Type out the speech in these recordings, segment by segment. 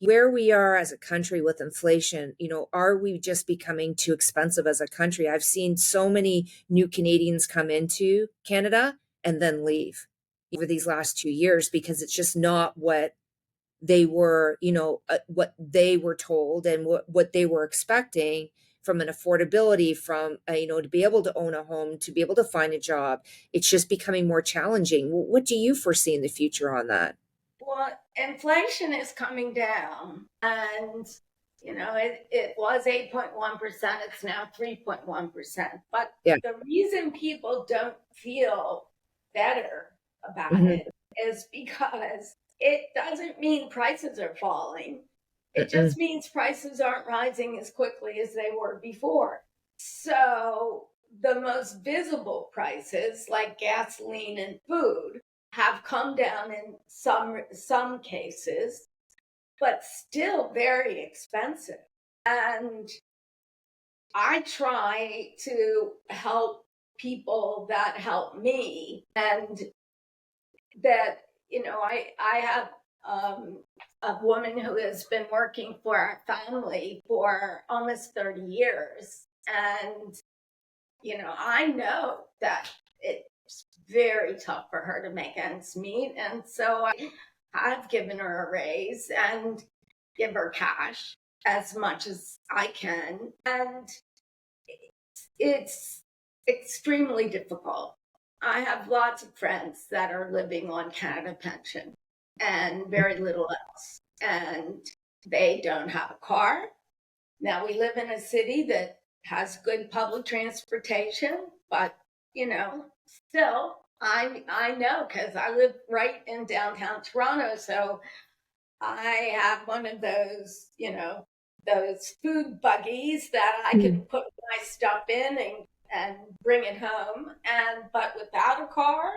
where we are as a country with inflation, are we just becoming too expensive as a country? I've seen so many new Canadians come into Canada and then leave over these last 2 years because it's just not what they were, what they were told and what they were expecting from an affordability, from, to be able to own a home, to be able to find a job. It's just becoming more challenging. What do you foresee in the future on that? Well, inflation is coming down, and it was 8.1%, it's now 3.1%. But Yeah. the reason people don't feel better about Mm-hmm. it is because it doesn't mean prices are falling. It Mm-mm. just means prices aren't rising as quickly as they were before. So the most visible prices, like gasoline and food, have come down in some cases, but still very expensive. And I try to help people that help me, and that I have a woman who has been working for our family for almost 30 years, and I know that it's very tough for her to make ends meet. And so I've given her a raise and give her cash as much as I can. And it's extremely difficult. I have lots of friends that are living on Canada pension and very little else. And they don't have a car. Now, we live in a city that has good public transportation, but still, I know because I live right in downtown Toronto, so I have one of those, those food buggies that I can put my stuff in and bring it home. And but without a car,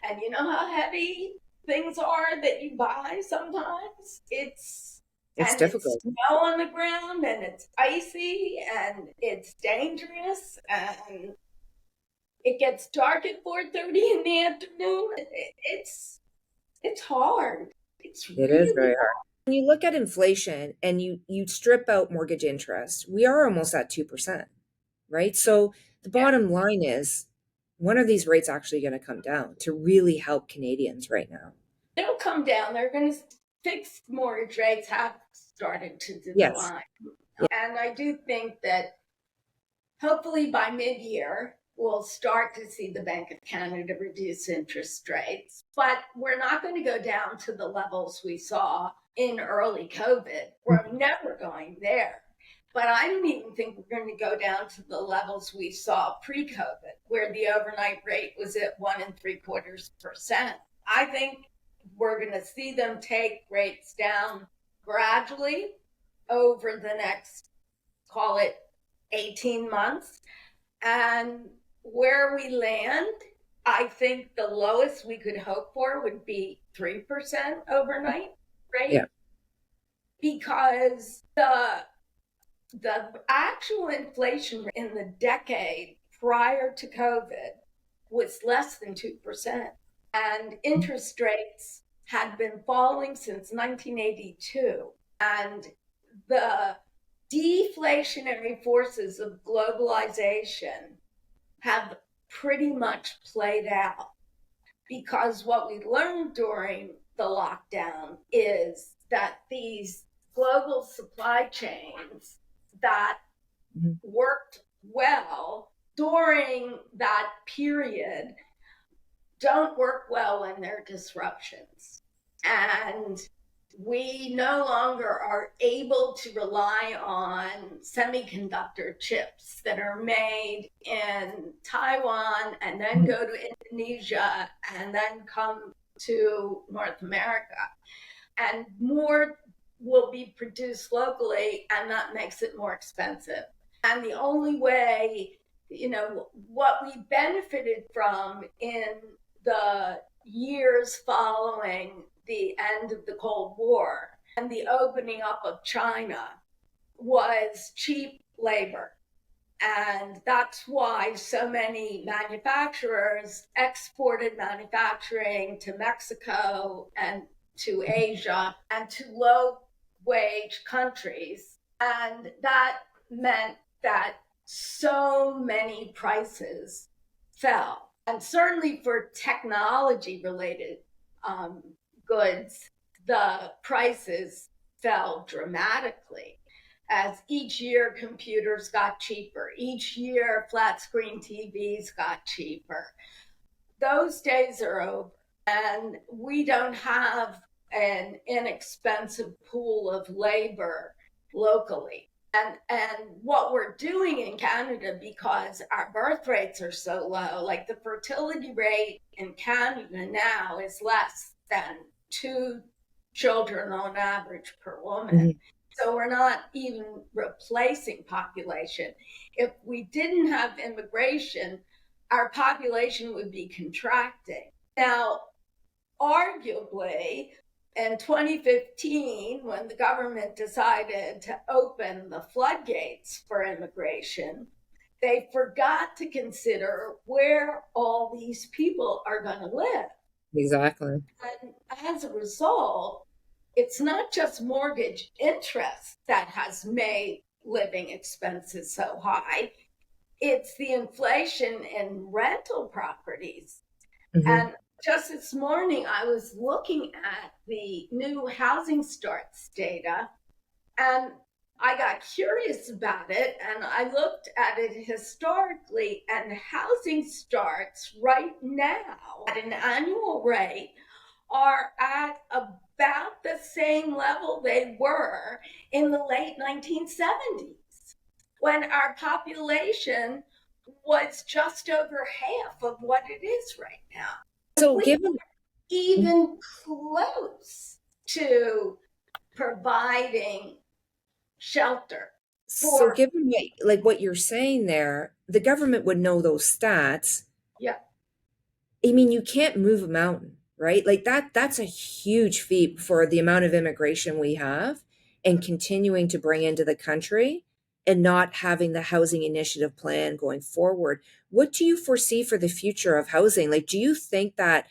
and you know how heavy things are that you buy sometimes, It's and it's difficult. snow on the ground and it's icy and it's dangerous and it gets dark at 4:30 in the afternoon. It's hard. It's It is really very hard. When you look at inflation and you strip out mortgage interest, we are almost at 2%, right? So the hard. bottom line is, when are these rates actually going to come down to really help Canadians right now? It'll come down. They're going to fix mortgage rates have started to Yes. decline. And I do think that hopefully by mid-year, we'll start to see the Bank of Canada reduce interest rates. But we're not going to go down to the levels we saw in early COVID. We're never going there. But I don't even think we're going to go down to the levels we saw pre-COVID, where the overnight rate was at 1.75%. I think we're going to see them take rates down gradually over the next, call it 18 months. And where we land, I think the lowest we could hope for would be 3% overnight Yeah. rate, because the actual inflation in the decade prior to COVID was less than 2%. And interest rates had been falling since 1982. And the deflationary forces of globalization have pretty much played out, because what we learned during the lockdown is that these global supply chains that worked well during that period don't work well when there are disruptions. And we no longer are able to rely on semiconductor chips that are made in Taiwan and then go to Indonesia and then come to North America. And more will be produced locally, and that makes it more expensive. And the only way, what we benefited from in the years following the end of the Cold War and the opening up of China was cheap labor. And that's why so many manufacturers exported manufacturing to Mexico and to Asia and to low wage countries. And that meant that so many prices fell. And certainly for technology related goods, the prices fell dramatically as each year computers got cheaper, each year flat screen TVs got cheaper. Those days are over, and we don't have an inexpensive pool of labor locally. And what we're doing in Canada, because our birth rates are so low, like the fertility rate in Canada now is less than 2 children on average per woman. Mhm. So we're not even replacing population. If we didn't have immigration, our population would be contracting. Now, arguably, in 2015, when the government decided to open the floodgates for immigration, they forgot to consider where all these people are going to live. Exactly. And as a result, it's not just mortgage interest that has made living expenses so high, it's the inflation in rental properties. Hmm. And just this morning, I was looking at the new housing starts data, and I got curious about it, and I looked at it historically, and housing starts right now at an annual rate are at about the same level they were in the late 1970s, when our population was just over half of what it is right now. So We given even close to providing shelter so for, given what you're saying there, the government would know those stats. yeah, I mean, you can't move a mountain, right? Like that's a huge feat for the amount of immigration we have and continuing to bring into the country and not having the housing initiative plan going forward. What do you foresee for the future of housing? Like, do you think that,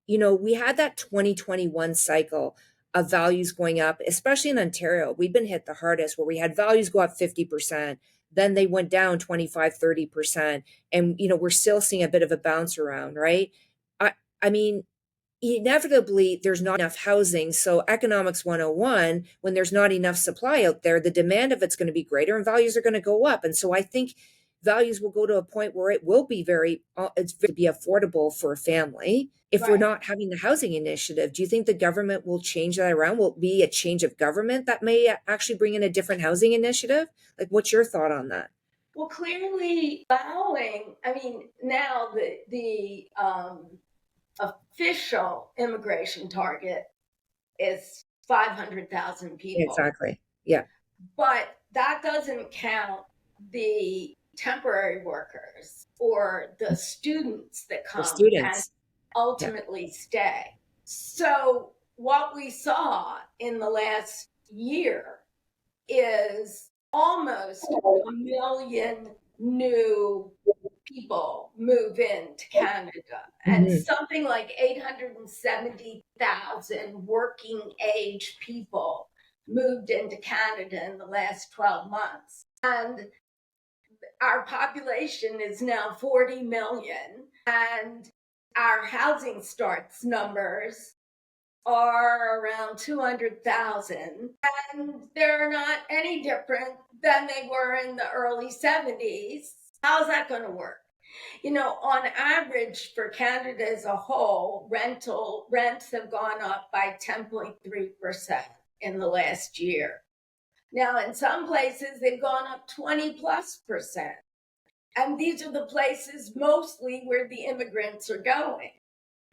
we had that 2021 cycle of values going up, especially in Ontario. We've been hit the hardest where we had values go up 50%, then they went down 25, 30%. And, we're still seeing a bit of a bounce around, right? I, I mean, inevitably there's not enough housing. So economics 101, when there's not enough supply out there, the demand of it's going to be greater and values are going to go up. And so I think values will go to a point where it will be it's to be affordable for a family. If we're right. not having the housing initiative, do you think the government will change that around? Will it be a change of government that may actually bring in a different housing initiative? Like, what's your thought on that? Well, clearly allowing, I mean, now the official immigration target is 500,000 people. Exactly. Yeah. But that doesn't count the temporary workers or the students that The come and students. Yeah. ultimately stay. So, what we saw in the last year is almost 1 million new people move into Canada, and Mhm. something like 870,000 working age people moved into Canada in the last 12 months. And our population is now 40 million, and our housing starts numbers are around 200,000, and they're not any different than they were in the early 70s. How's that going to work? On average for Canada as a whole, rents have gone up by 10.3% in the last year. Now, in some places, they've gone up 20+%. And these are the places mostly where the immigrants are going.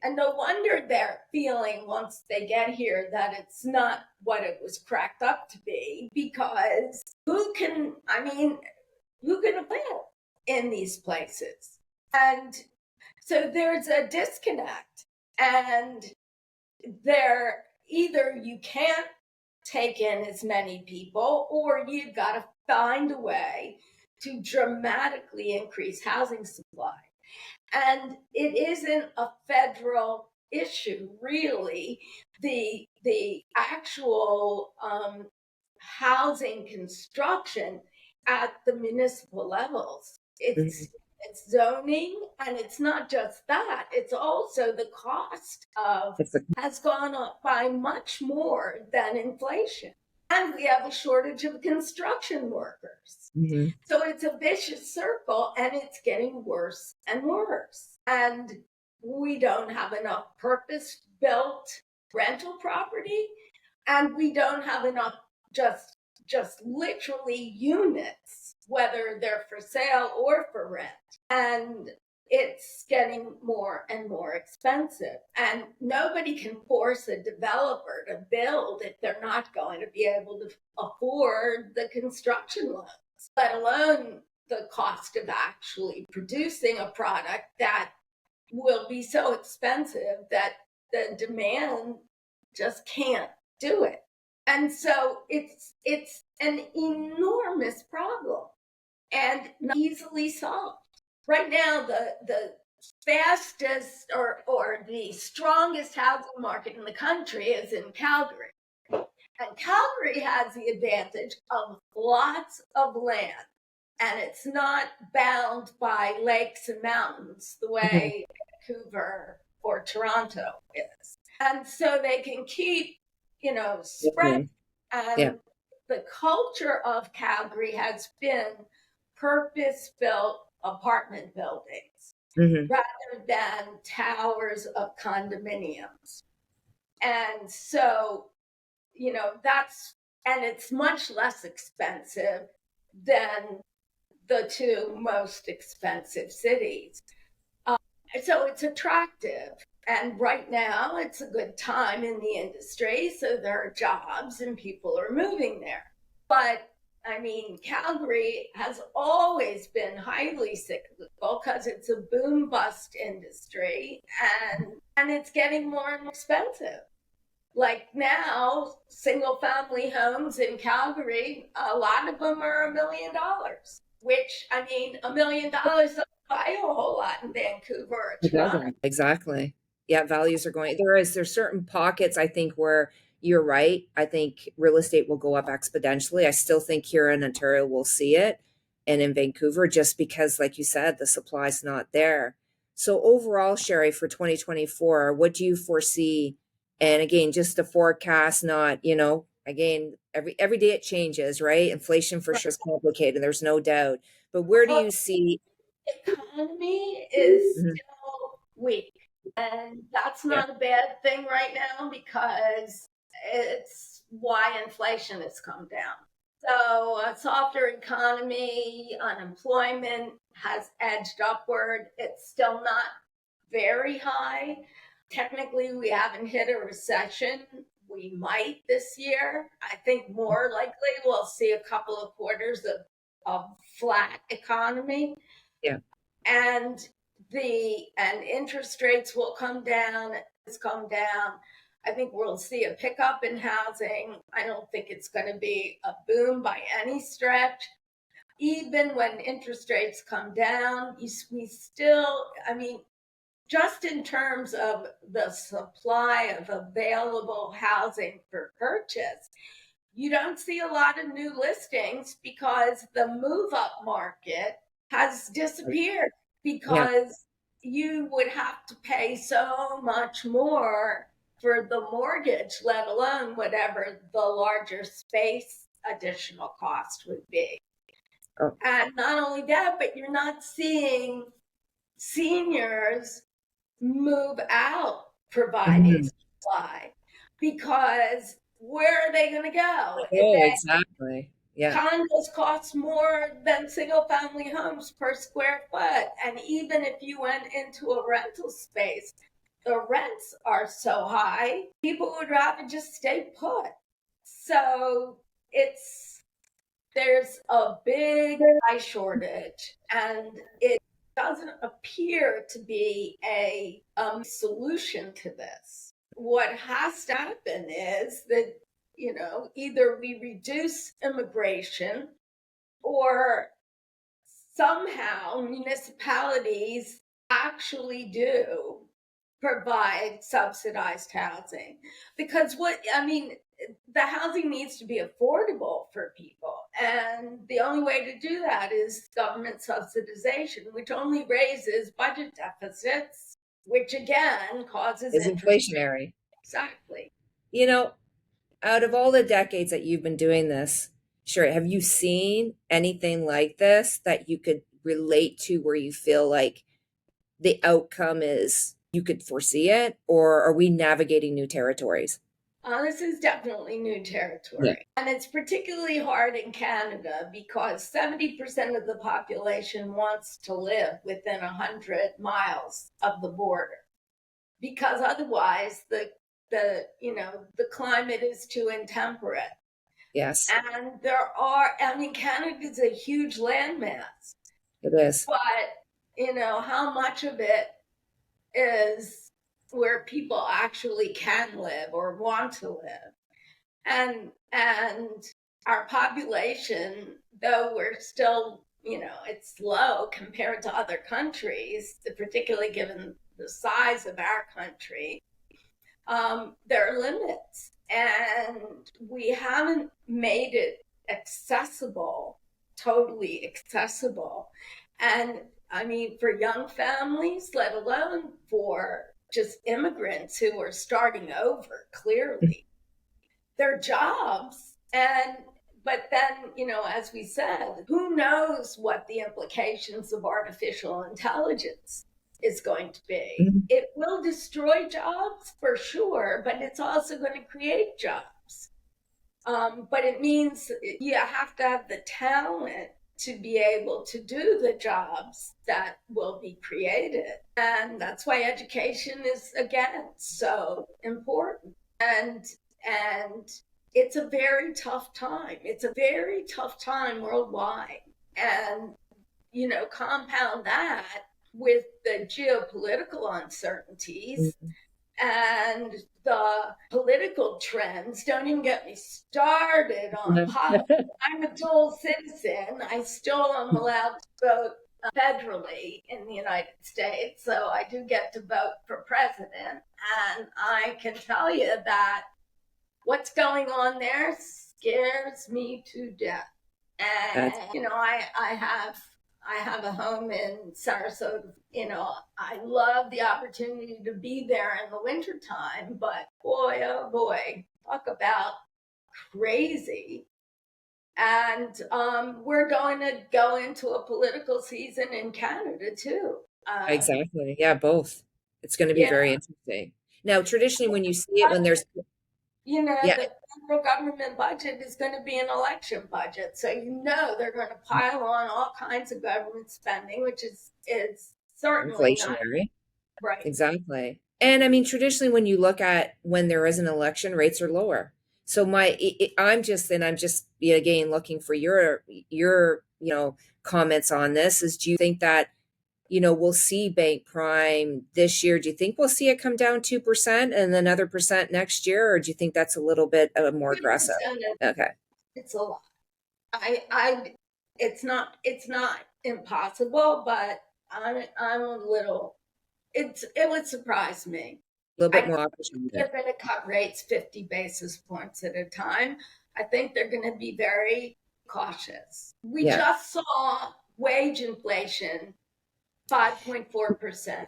And no wonder they're feeling once they get here that it's not what it was cracked up to be, because who can live in these places? And so there's a disconnect. And there, either you can't take in as many people, or you've got to find a way to dramatically increase housing supply. And it isn't a federal issue, really. The actual housing construction at the municipal levels. Mhm. It's zoning, and it's not just that, it's also the cost of It's a, has gone up by much more than inflation. And we have a shortage of construction workers. mhm. So it's a vicious circle, and it's getting worse and worse. And we don't have enough purpose built rental property, and we don't have enough just literally units, whether they're for sale or for rent. And it's getting more and more expensive. And nobody can force a developer to build if they're not going to be able to afford the construction loans, let alone the cost of actually producing a product that will be so expensive that the demand just can't do it. And so it's an enormous problem and not easily solved. Right now, the fastest or the strongest housing market in the country is in Calgary. And Calgary has the advantage of lots of land, and it's not bound by lakes and mountains the Mhm. way Vancouver or Toronto is. And so they can keep, spread. Mhm. Yeah. And the culture of Calgary has been purpose built apartment buildings Mhm. rather than towers of condominiums. And so, and it's much less expensive than the two most expensive cities. So it's attractive. And right now, it's a good time in the industry. So there are jobs and people are moving there. But I mean, Calgary has always been highly cyclical because it's a boom bust industry, and it's getting more and more expensive. Like now, single family homes in Calgary, a lot of them are $1 million, which I mean, $1 million doesn't buy a whole lot in Vancouver or It Toronto. doesn't. Exactly. Yeah, values are going. There's certain pockets I think where you're right. I think real estate will go up exponentially. I still think here in Ontario we'll see it, and in Vancouver just because, like you said, the supply's not there. So overall, Sherry, for 2024, what do you foresee? And again, just a forecast, not, again, every day it changes, right? Inflation for sure is complicated. There's no doubt. But where do Well, you see? the economy is Mhm. still weak, and that's Yeah. not a bad thing right now because it's why inflation has come down. So a softer economy, unemployment has edged upward. It's still not very high. Technically, we haven't hit a recession. We might this year. I think more likely we'll see a couple of quarters of flat economy, Yeah. and and interest rates will come down. It's come down. I think we'll see a pickup in housing. I don't think it's going to be a boom by any stretch. Even when interest rates come down, we still, I mean, just in terms of the supply of available housing for purchase, you don't see a lot of new listings because the move up market has disappeared Yeah. because you would have to pay so much more for the mortgage, let alone whatever the larger space additional cost would be. Oh. And not only that, but you're not seeing seniors move out providing Mhm. supply because where are they going to go if Oh, exactly. Yeah. condos cost more than single family homes per square foot? And even if you went into a rental space, the rents are so high, people would rather just stay put. So there's a big supply shortage, and it doesn't appear to be a solution to this. What has to happen is that, either we reduce immigration or somehow municipalities actually do provide subsidized housing. Because the housing needs to be affordable for people. And the only way to do that is government subsidization, which only raises budget deficits, which again causes Is interest. inflationary. Exactly. You know, out of all the decades that you've been doing this, sure, have you seen anything like this that you could relate to where you feel like the outcome is you could foresee it, or are we navigating new territories? This is definitely new Yeah. territory. And it's particularly hard in Canada because 70% of the population wants to live within 100 miles of the border. Because otherwise the climate is too intemperate. Yes, And Canada is a huge landmass, it is. but how much of it is where people actually can live or want to live. And our population, though we're still, it's low compared to other countries, particularly given the size of our country, there are limits. And we haven't made it accessible, totally accessible. And I mean, for young families, let alone for just immigrants who are starting over, clearly, their jobs. But then, as we said, who knows what the implications of artificial intelligence is going to be? Mhm. It will destroy jobs for sure, but it's also going to create jobs. But it means you have to have the talent to be able to do the jobs that will be created. And that's why education is, again, so important. And it's a very tough time. It's a very tough time worldwide. And, compound that with the geopolitical uncertainties Mhm. and the political trends. Don't even get me started on politics. I'm a dual citizen. I still am allowed to vote federally in the United States, so I do get to vote for president. And I can tell you that what's going on there scares me to death. And That's I have a home in Sarasota. I love the opportunity to be there in the wintertime, but boy, oh boy, talk about crazy. And we're going to go into a political season in Canada too. exactly. Yeah, both. It's going to be Yeah, very interesting. Now, traditionally, when you see it, when there's, yeah, the federal government budget is going to be an election budget. So, they're going to pile on all kinds of government spending, which is certainly not inflationary. right. Exactly. And I mean, traditionally, when you look at when there is an election, rates are lower. So I'm just again looking for your comments on this. Is do you think that we'll see bank prime this year? Do you think we'll see it come down 2% and another percent next year, or do you think that's a little bit more aggressive? 2% Okay. it's a lot. I it's not impossible, but I'm a little. It would surprise me. A little I bit think more opportunity. they're going to cut rates 50 basis points at a time. I think they're going to be very cautious. We Yeah. just saw wage inflation 5.4%.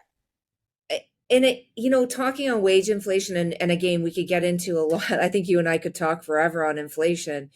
And talking on wage inflation, and again, we could get into a lot. I think you and I could talk forever on inflation,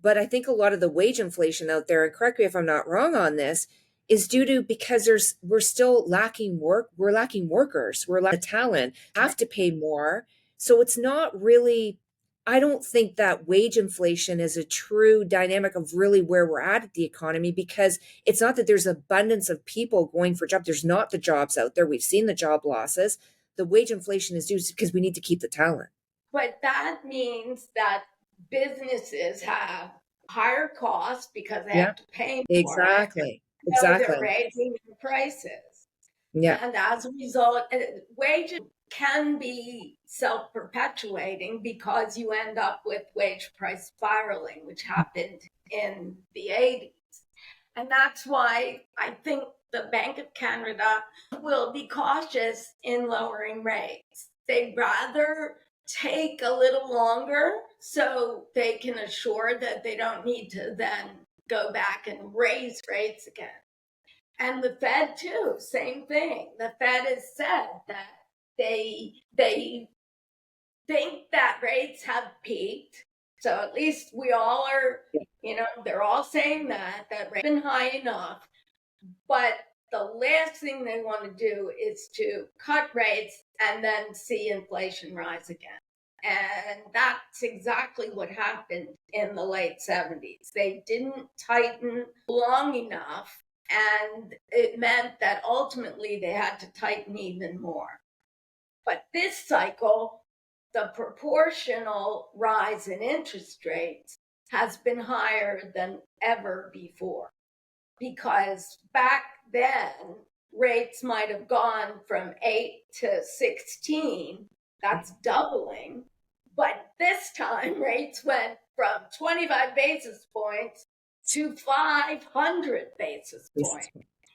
but I think a lot of the wage inflation out there, and correct me if I'm not wrong on this, is due to because we're still lacking work. We're lacking workers. We're lacking talent. Have to pay more. So it's not really. I don't think that wage inflation is a true dynamic of really where we're at the economy, because it's not that there's abundance of people going for jobs. There's not the jobs out there. We've seen the job losses. The wage inflation is due because we need to keep the talent. But that means that businesses have higher costs because they Yeah, have to pay more. exactly. So they're Exactly. raising their prices. Yeah. And as a result, wages can be self perpetuating because you end up with wage price spiraling, which happened in the 80s. And that's why I think the Bank of Canada will be cautious in lowering rates. They'd rather take a little longer so they can assure that they don't need to then go back and raise rates again. And the Fed too, same thing. The Fed has said that they think that rates have peaked. So at least we all are, they're all saying that rates have been high enough. But the last thing they want to do is to cut rates and then see inflation rise again. And that's exactly what happened in the late 70s. They didn't tighten long enough, and it meant that ultimately they had to tighten even more. But this cycle, the proportional rise in interest rates has been higher than ever before. Because back then, rates might have gone from 8 to 16. That's doubling. But this time, rates went from 25 basis points to 500 basis points.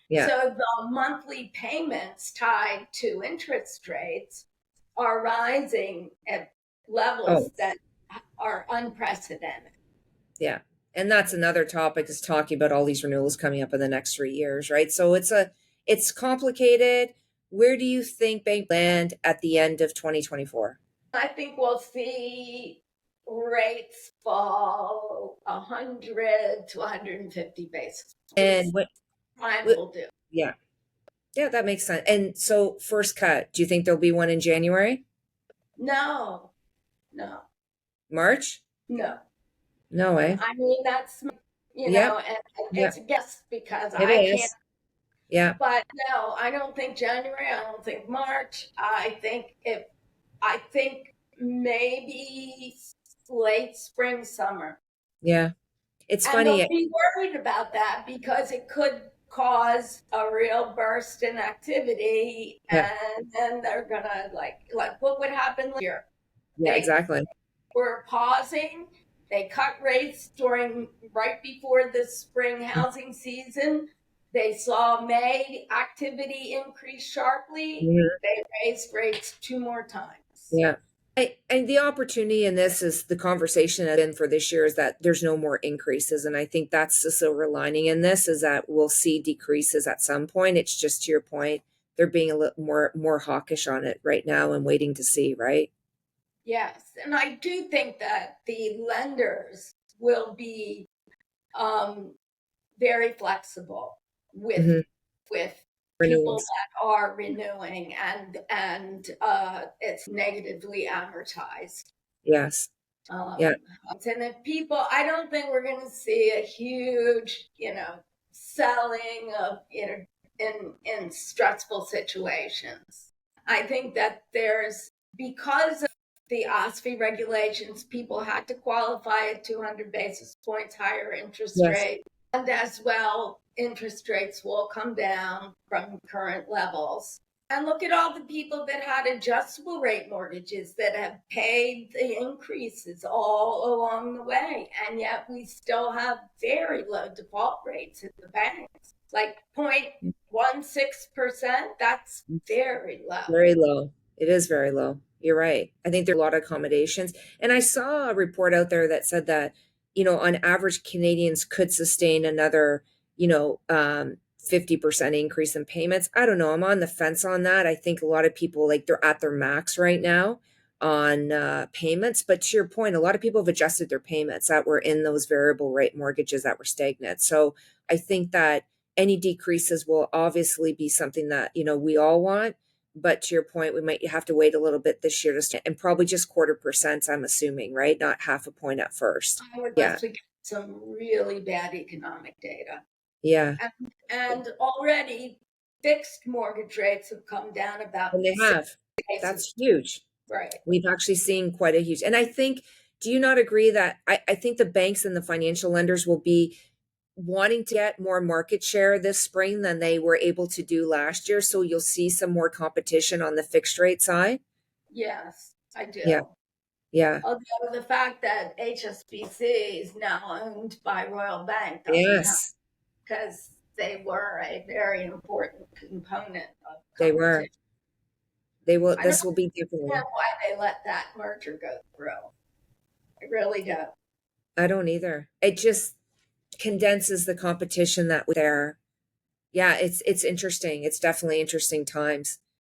Yeah. So the monthly payments tied to interest rates are rising at levels that are unprecedented. Yeah. And that's another topic, is talking about all these renewals coming up in the next 3 years, right? So it's complicated. Where do you think bank land at the end of 2024? I think we'll see rates fall 100 to 150 basis points. And what time will do. Yeah. Yeah, that makes sense. And so first cut, do you think there'll be one in January? No. March? No. No way. I mean, that's, and it's a guess because I can't. Yeah. But no, I don't think January. I don't think March. I think maybe late spring, summer. Yeah. It's and funny. They'll be worried about that because it could cause a real burst in activity, and then they're gonna like what would happen here? Yeah, exactly. We're pausing. They cut rates right before the spring housing season. They saw May activity increase sharply. They raised rates 2 more times. Yeah. And the opportunity in this is the conversation that in for this year is that there's no more increases. And I think that's the silver lining in this, is that we'll see decreases at some point. It's just, to your point, they're being a little more hawkish on it right now and waiting to see, right? Yes. And I do think that the lenders will be very flexible with people that are renewing, and it's negatively amortized. Yes. And if people, I don't think we're going to see a huge, selling of, in stressful situations. I think that because of the OSFI regulations, people had to qualify at 200 basis points higher interest rate. And as well, interest rates will come down from current levels. And look at all the people that had adjustable rate mortgages that have paid the increases all along the way. And yet we still have very low default rates at the banks, like 0.16%. That's very low. Very low. It is very low. You're right. I think there are a lot of accommodations. And I saw a report out there that said that, on average, Canadians could sustain another, 50% increase in payments. I don't know. I'm on the fence on that. I think a lot of people, they're at their max right now on payments. But to your point, a lot of people have adjusted their payments that were in those variable rate mortgages that were stagnant. So I think that any decreases will obviously be something that, we all want. But to your point, we might have to wait a little bit this year and probably just 0.25%, I'm assuming, right? Not half a point at first. I would like to get some really bad economic data. Yeah. And already fixed mortgage rates have come down about. And they have. That's huge. Right. We've actually seen quite a huge. And I think, do you not agree that I think the banks and the financial lenders will be wanting to get more market share this spring than they were able to do last year? So you'll see some more competition on the fixed rate side? Yes, I do. Yeah. Although the fact that HSBC is now owned by Royal Bank Yes, because they were a very important component of competition. they were. They will. I don't This will be know different. why they let that merger go through. I really don't. I don't either. It just condenses the competition that was there. Yeah, it's interesting. It's definitely interesting times.